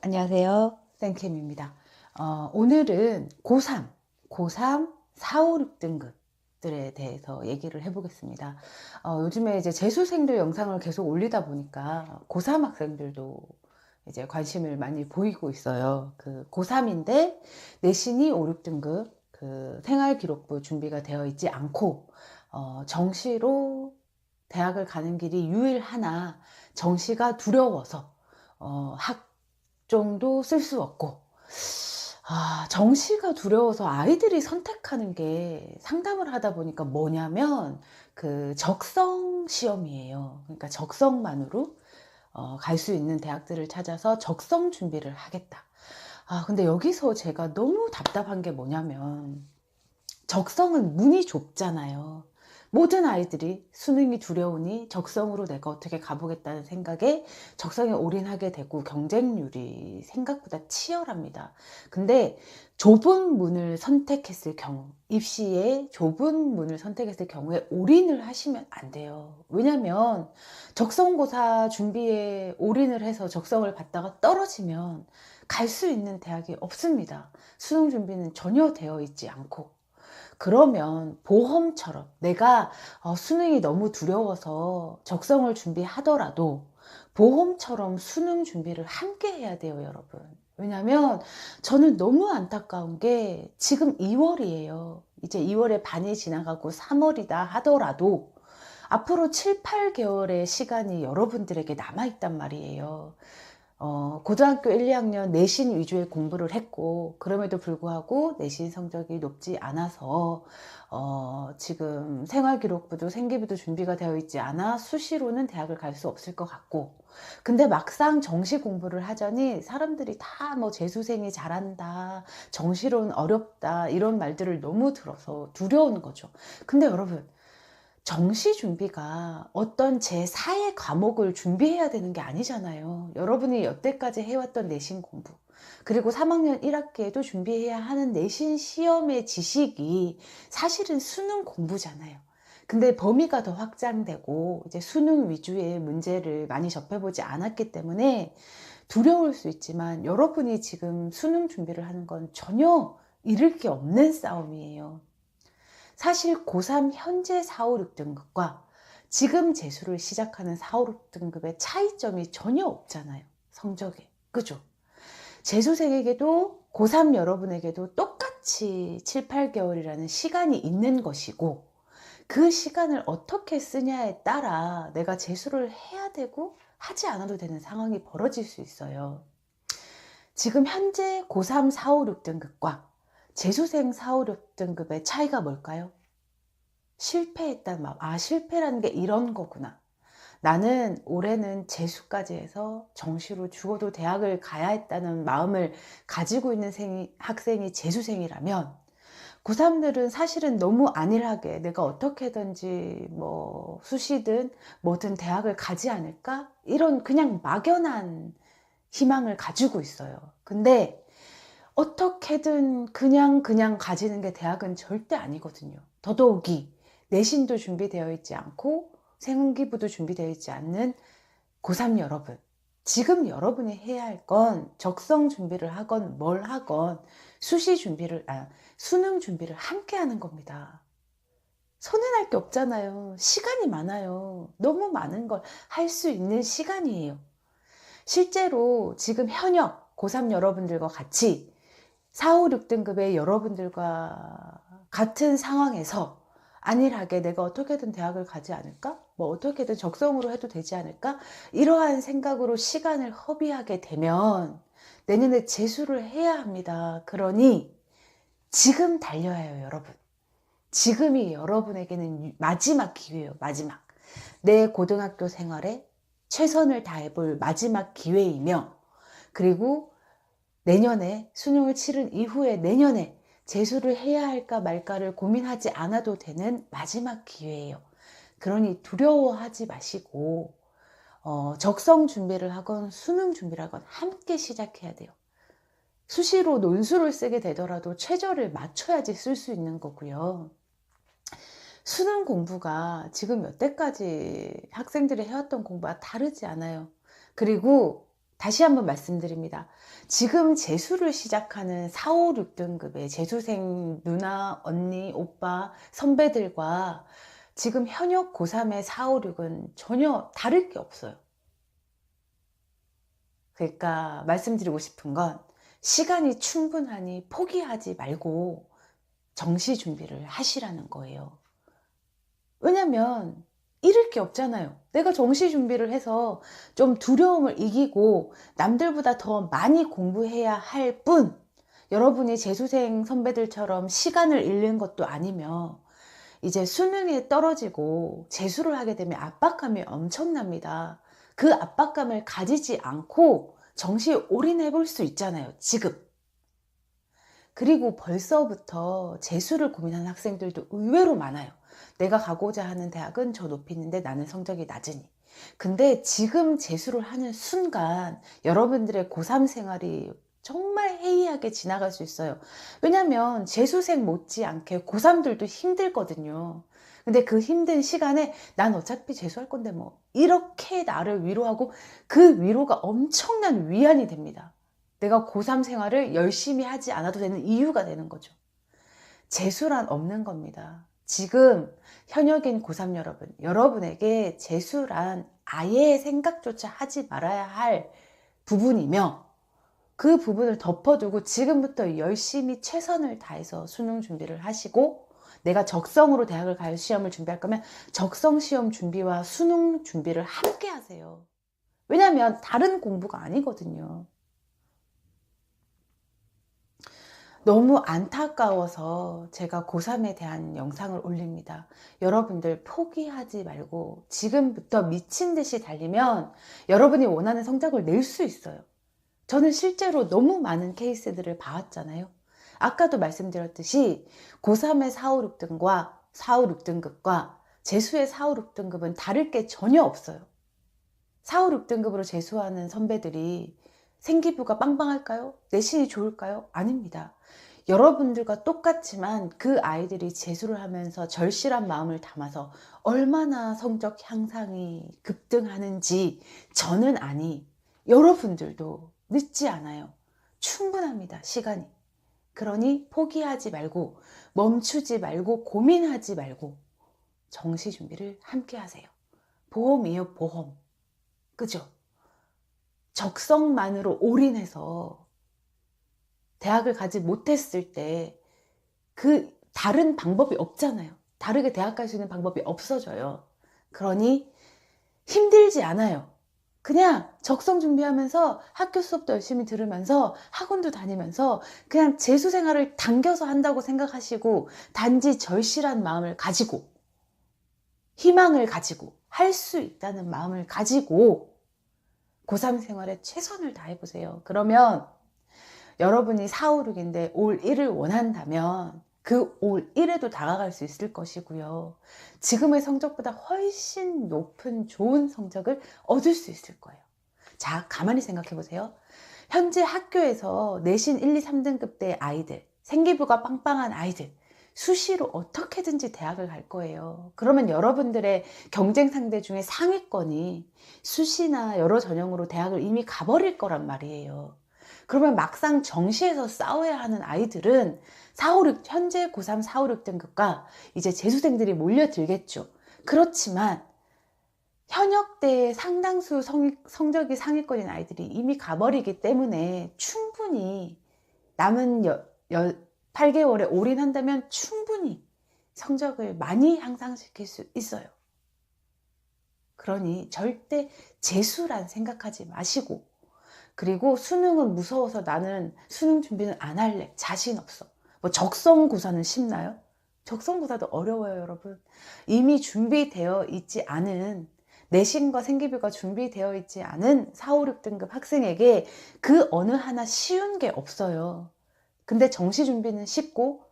안녕하세요. 쌤캠입니다. 오늘은 고3, 4, 5, 6등급들에 대해서 얘기를 해보겠습니다. 요즘에 이제 재수생들 영상을 계속 올리다 보니까 고3 학생들도 이제 관심을 많이 보이고 있어요. 그 고3인데 내신이 5, 6등급 그 생활기록부 준비가 되어 있지 않고 정시로 대학을 가는 길이 유일하나 정시가 두려워서 학종도 쓸 수 없고 정시가 두려워서 아이들이 선택하는 게 상담을 하다 보니까 뭐냐면 그 적성 시험이에요. 그러니까 적성만으로 갈 수 있는 대학들을 찾아서 적성 준비를 하겠다. 근데 여기서 제가 너무 답답한 게 뭐냐면 적성은 문이 좁잖아요. 모든 아이들이 수능이 두려우니 적성으로 내가 어떻게 가보겠다는 생각에 적성에 올인하게 되고 경쟁률이 생각보다 치열합니다. 근데 좁은 문을 선택했을 경우, 입시에 좁은 문을 선택했을 경우에 올인을 하시면 안 돼요. 왜냐면 적성고사 준비에 올인을 해서 적성을 받다가 떨어지면 갈 수 있는 대학이 없습니다. 수능 준비는 전혀 되어 있지 않고. 그러면 보험처럼 내가 수능이 너무 두려워서 적성을 준비하더라도 보험처럼 수능 준비를 함께 해야 돼요, 여러분. 왜냐면 저는 너무 안타까운 게 지금 2월이에요. 이제 2월에 반이 지나가고 3월이다 하더라도 앞으로 7, 8개월의 시간이 여러분들에게 남아있단 말이에요. 고등학교 1, 2학년 내신 위주의 공부를 했고 그럼에도 불구하고 내신 성적이 높지 않아서 지금 생활기록부도 생기부도 준비가 되어 있지 않아 수시로는 대학을 갈 수 없을 것 같고 근데 막상 정시 공부를 하자니 사람들이 다 뭐 재수생이 잘한다 정시로는 어렵다 이런 말들을 너무 들어서 두려운 거죠. 근데 여러분 정시 준비가 어떤 제4의 과목을 준비해야 되는 게 아니잖아요. 여러분이 여태까지 해왔던 내신 공부 그리고 3학년 1학기에도 준비해야 하는 내신 시험의 지식이 사실은 수능 공부잖아요. 근데 범위가 더 확장되고 이제 수능 위주의 문제를 많이 접해보지 않았기 때문에 두려울 수 있지만 여러분이 지금 수능 준비를 하는 건 전혀 잃을 게 없는 싸움이에요. 사실 고3 현재 4, 5, 6등급과 지금 재수를 시작하는 4, 5, 6등급의 차이점이 전혀 없잖아요. 성적에. 그죠? 재수생에게도 고3 여러분에게도 똑같이 7, 8개월이라는 시간이 있는 것이고 그 시간을 어떻게 쓰냐에 따라 내가 재수를 해야 되고 하지 않아도 되는 상황이 벌어질 수 있어요. 지금 현재 고3 4, 5, 6등급과 재수생 4, 5, 6등급의 차이가 뭘까요? 실패했다는 마음. 실패라는 게 이런 거구나. 나는 올해는 재수까지 해서 정시로 죽어도 대학을 가야 했다는 마음을 가지고 있는 학생이 재수생이라면 고3들은 사실은 너무 안일하게 내가 어떻게든지 뭐 수시든 뭐든 대학을 가지 않을까? 이런 그냥 막연한 희망을 가지고 있어요. 근데 어떻게든 그냥 가지는 게 대학은 절대 아니거든요. 더더욱이 내신도 준비되어 있지 않고 생기부도 준비되어 있지 않는 고3 여러분. 지금 여러분이 해야 할 건 적성 준비를 하건 뭘 하건 수능 준비를 함께 하는 겁니다. 손해날 게 없잖아요. 시간이 많아요. 너무 많은 걸 할 수 있는 시간이에요. 실제로 지금 현역 고3 여러분들과 같이 4, 5, 6등급의 여러분들과 같은 상황에서 안일하게 내가 어떻게든 대학을 가지 않을까? 뭐 어떻게든 적성으로 해도 되지 않을까? 이러한 생각으로 시간을 허비하게 되면 내년에 재수를 해야 합니다. 그러니 지금 달려야 해요, 여러분. 지금이 여러분에게는 마지막 기회예요, 마지막. 내 고등학교 생활에 최선을 다해볼 마지막 기회이며 그리고 내년에 수능을 치른 이후에 내년에 재수를 해야 할까 말까를 고민하지 않아도 되는 마지막 기회예요. 그러니 두려워하지 마시고 적성 준비를 하건 수능 준비를 하건 함께 시작해야 돼요. 수시로 논술을 쓰게 되더라도 최저를 맞춰야지 쓸 수 있는 거고요. 수능 공부가 지금 여태까지 학생들이 해왔던 공부와 다르지 않아요. 그리고 다시 한번 말씀드립니다. 지금 재수를 시작하는 4, 5, 6등급의 재수생 누나, 언니, 오빠, 선배들과 지금 현역 고3의 4, 5, 6은 전혀 다를 게 없어요. 그러니까 말씀드리고 싶은 건 시간이 충분하니 포기하지 말고 정시 준비를 하시라는 거예요. 왜냐면 잃을 게 없잖아요. 내가 정시 준비를 해서 좀 두려움을 이기고 남들보다 더 많이 공부해야 할 뿐, 여러분이 재수생 선배들처럼 시간을 잃는 것도 아니며 이제 수능에 떨어지고 재수를 하게 되면 압박감이 엄청납니다. 그 압박감을 가지지 않고 정시에 올인해 볼 수 있잖아요, 지금. 그리고 벌써부터 재수를 고민하는 학생들도 의외로 많아요. 내가 가고자 하는 대학은 저 높이 있는데 나는 성적이 낮으니. 근데 지금 재수를 하는 순간 여러분들의 고3 생활이 정말 해이하게 지나갈 수 있어요. 왜냐면 재수생 못지않게 고3들도 힘들거든요. 근데 그 힘든 시간에 난 어차피 재수할 건데 뭐 이렇게 나를 위로하고 그 위로가 엄청난 위안이 됩니다. 내가 고3 생활을 열심히 하지 않아도 되는 이유가 되는 거죠. 재수란 없는 겁니다. 지금 현역인 고3 여러분, 여러분에게 재수란 아예 생각조차 하지 말아야 할 부분이며 그 부분을 덮어두고 지금부터 열심히 최선을 다해서 수능 준비를 하시고 내가 적성으로 대학을 갈 시험을 준비할 거면 적성 시험 준비와 수능 준비를 함께 하세요. 왜냐하면 다른 공부가 아니거든요. 너무 안타까워서 제가 고3에 대한 영상을 올립니다. 여러분들 포기하지 말고 지금부터 미친 듯이 달리면 여러분이 원하는 성적을 낼 수 있어요. 저는 실제로 너무 많은 케이스들을 봐왔잖아요. 아까도 말씀드렸듯이 고3의 4, 5, 6등과 4, 5, 6등급과 재수의 4, 5, 6등급은 다를 게 전혀 없어요. 4, 5, 6등급으로 재수하는 선배들이 생기부가 빵빵할까요? 내신이 좋을까요? 아닙니다. 여러분들과 똑같지만 그 아이들이 재수를 하면서 절실한 마음을 담아서 얼마나 성적 향상이 급등하는지 저는 아니, 여러분들도 늦지 않아요. 충분합니다, 시간이. 그러니 포기하지 말고 멈추지 말고 고민하지 말고 정시 준비를 함께 하세요. 보험이에요, 보험. 그죠? 적성만으로 올인해서 대학을 가지 못했을 때 그 다른 방법이 없잖아요. 다르게 대학 갈 수 있는 방법이 없어져요. 그러니 힘들지 않아요. 그냥 적성 준비하면서 학교 수업도 열심히 들으면서 학원도 다니면서 그냥 재수 생활을 당겨서 한다고 생각하시고 단지 절실한 마음을 가지고 희망을 가지고 할 수 있다는 마음을 가지고 고3 생활에 최선을 다해보세요. 그러면 여러분이 4, 5, 6인데 올 1을 원한다면 그 올 1에도 다가갈 수 있을 것이고요. 지금의 성적보다 훨씬 높은 좋은 성적을 얻을 수 있을 거예요. 자, 가만히 생각해 보세요. 현재 학교에서 내신 1, 2, 3등급 대 아이들, 생기부가 빵빵한 아이들, 수시로 어떻게든지 대학을 갈 거예요. 그러면 여러분들의 경쟁 상대 중에 상위권이 수시나 여러 전형으로 대학을 이미 가버릴 거란 말이에요. 그러면 막상 정시에서 싸워야 하는 아이들은 4, 5, 6, 현재 고3 4, 5, 6등급과 이제 재수생들이 몰려들겠죠. 그렇지만 현역대의 상당수 성적이 상위권인 아이들이 이미 가버리기 때문에 충분히 남은 8개월에 올인한다면 충분히 성적을 많이 향상시킬 수 있어요. 그러니 절대 재수란 생각하지 마시고, 그리고 수능은 무서워서 나는 수능 준비는 안 할래, 자신 없어. 뭐 적성고사는 쉽나요? 적성고사도 어려워요, 여러분. 이미 준비되어 있지 않은, 내신과 생기부가 준비되어 있지 않은 4, 5, 6등급 학생에게 그 어느 하나 쉬운 게 없어요. 근데 정시 준비는 쉽고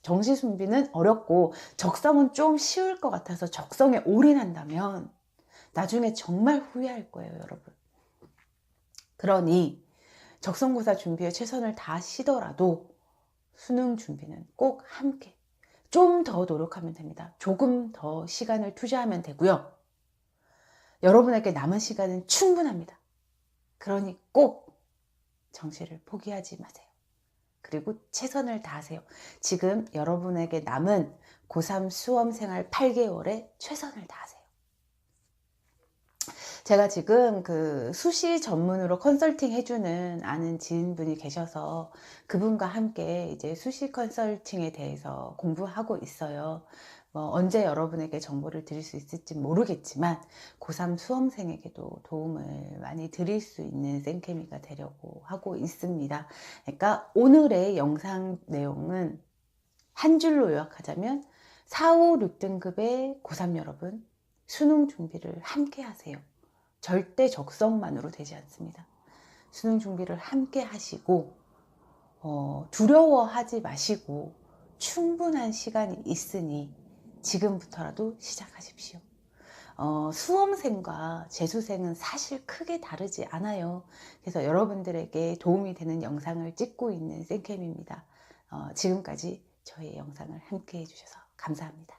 정시 준비는 어렵고 적성은 좀 쉬울 것 같아서 적성에 올인한다면 나중에 정말 후회할 거예요, 여러분. 그러니 적성고사 준비에 최선을 다하시더라도 수능 준비는 꼭 함께 좀 더 노력하면 됩니다. 조금 더 시간을 투자하면 되고요. 여러분에게 남은 시간은 충분합니다. 그러니 꼭 정시를 포기하지 마세요. 그리고 최선을 다하세요. 지금 여러분에게 남은 고3 수험생활 8개월에 최선을 다하세요. 제가 지금 그 수시 전문으로 컨설팅 해주는 아는 지인분이 계셔서 그분과 함께 이제 수시 컨설팅에 대해서 공부하고 있어요. 뭐 언제 여러분에게 정보를 드릴 수 있을지 모르겠지만 고3 수험생에게도 도움을 많이 드릴 수 있는 쌤케미가 되려고 하고 있습니다. 그러니까 오늘의 영상 내용은 한 줄로 요약하자면 4, 5, 6등급의 고3 여러분, 수능 준비를 함께 하세요. 절대 적성만으로 되지 않습니다. 수능 준비를 함께 하시고 두려워하지 마시고 충분한 시간이 있으니 지금부터라도 시작하십시오. 수험생과 재수생은 사실 크게 다르지 않아요. 그래서 여러분들에게 도움이 되는 영상을 찍고 있는 쌤캠입니다. 지금까지 저의 영상을 함께 해주셔서 감사합니다.